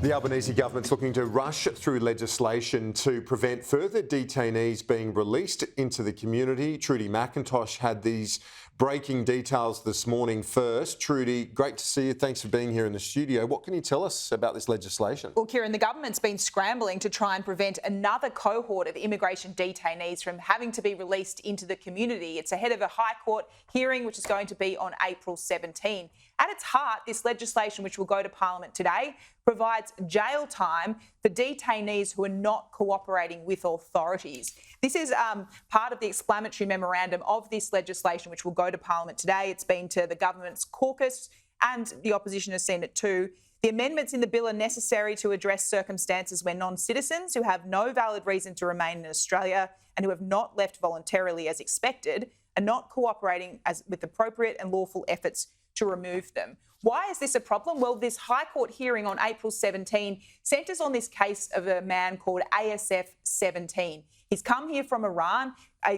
The Albanese government's looking to rush through legislation to prevent further detainees being released into the community. Trudy McIntosh had these breaking details this morning first. Trudy, great to see you. Thanks for being here in the studio. What can you tell us about this legislation? Well, Kieran, the government's been scrambling to try and prevent another cohort of immigration detainees from having to be released into the community. It's ahead of a High Court hearing, which is going to be on April 17. At its heart, this legislation, which will go to Parliament today, provides jail time for detainees who are not cooperating with authorities. This is part of the explanatory memorandum of this legislation, which will go to Parliament today. It's been to the government's caucus and the opposition has seen it too. The amendments in the bill are necessary to address circumstances where non-citizens who have no valid reason to remain in Australia and who have not left voluntarily as expected are not cooperating with appropriate and lawful efforts to remove them. Why is this a problem? Well, this High Court hearing on April 17 centres on this case of a man called ASF 17. He's come here from Iran,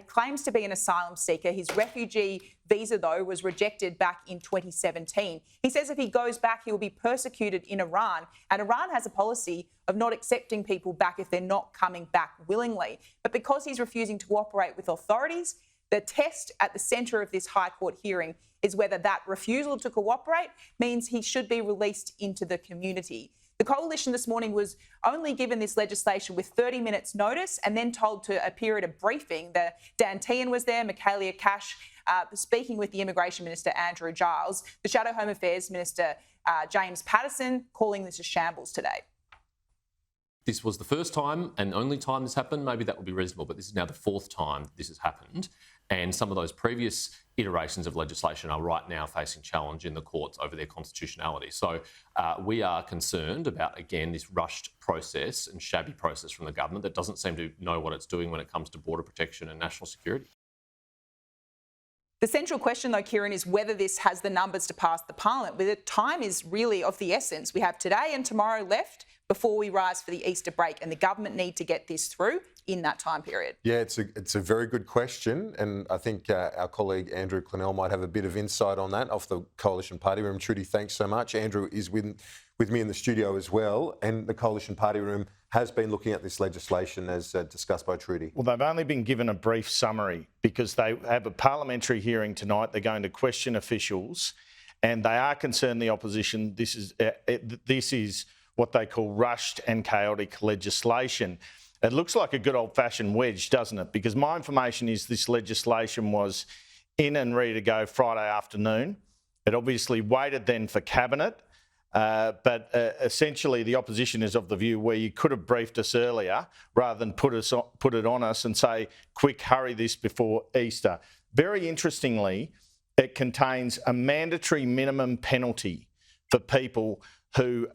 claims to be an asylum seeker. His refugee visa, though, was rejected back in 2017. He says if he goes back, he will be persecuted in Iran. And Iran has a policy of not accepting people back if they're not coming back willingly. But because he's refusing to cooperate with authorities, the test at the centre of this High Court hearing is whether that refusal to cooperate means he should be released into the community. The coalition this morning was only given this legislation with 30 minutes notice and then told to appear at a briefing. Dan Tehan was there, Michaelia Cash, speaking with the Immigration Minister Andrew Giles, the Shadow Home Affairs Minister James Patterson, calling this a shambles today. This was the first time and only time this happened. Maybe that would be reasonable, but this is now the fourth time this has happened. And some of those previous iterations of legislation are right now facing challenge in the courts over their constitutionality. So we are concerned about, again, this rushed process and shabby process from the government that doesn't seem to know what it's doing when it comes to border protection and national security. The central question, though, Kieran, is whether this has the numbers to pass the Parliament. The time is really of the essence. We have today and tomorrow left before we rise for the Easter break, and the government need to get this through in that time period. Yeah, it's a very good question, and I think our colleague Andrew Clennell might have a bit of insight on that off the Coalition Party Room. Trudy, thanks so much. Andrew is with me in the studio as well, and the Coalition Party Room has been looking at this legislation as discussed by Trudy. Well, they've only been given a brief summary because they have a parliamentary hearing tonight. They're going to question officials, and they are concerned, the opposition, this is what they call rushed and chaotic legislation. It looks like a good old-fashioned wedge, doesn't it? Because my information is this legislation was in and ready to go Friday afternoon. It obviously waited then for Cabinet, but essentially the opposition is of the view where you could have briefed us earlier rather than put it on us and say, quick, hurry this before Easter. Very interestingly, it contains a mandatory minimum penalty for people who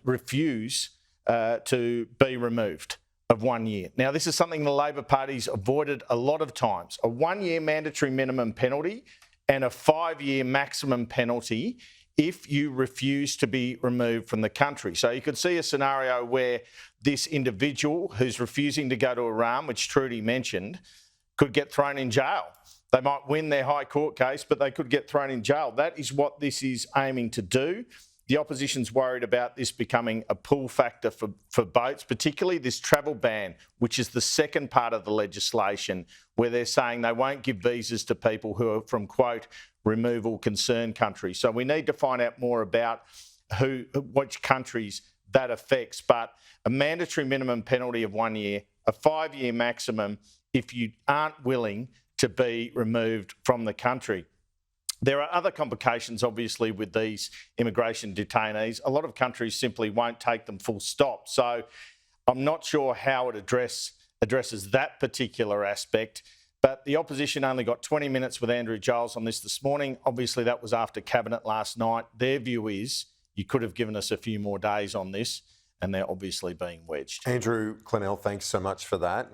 refuse to be removed of 1 year. Now, this is something the Labor Party's avoided a lot of times. A 1 year mandatory minimum penalty and a 5 year maximum penalty if you refuse to be removed from the country. So you could see a scenario where this individual who's refusing to go to Iran, which Trudy mentioned, could get thrown in jail. They might win their High Court case, but they could get thrown in jail. That is what this is aiming to do. The opposition's worried about this becoming a pull factor for boats, particularly this travel ban, which is the second part of the legislation, where they're saying they won't give visas to people who are from, quote, removal concern countries. So we need to find out more about which countries that affects. But a mandatory minimum penalty of 1 year, a 5 year maximum if you aren't willing to be removed from the country. There are other complications, obviously, with these immigration detainees. A lot of countries simply won't take them full stop. So I'm not sure how it addresses that particular aspect. But the opposition only got 20 minutes with Andrew Giles on this morning. Obviously, that was after Cabinet last night. Their view is you could have given us a few more days on this, and they're obviously being wedged. Andrew Clennell, thanks so much for that.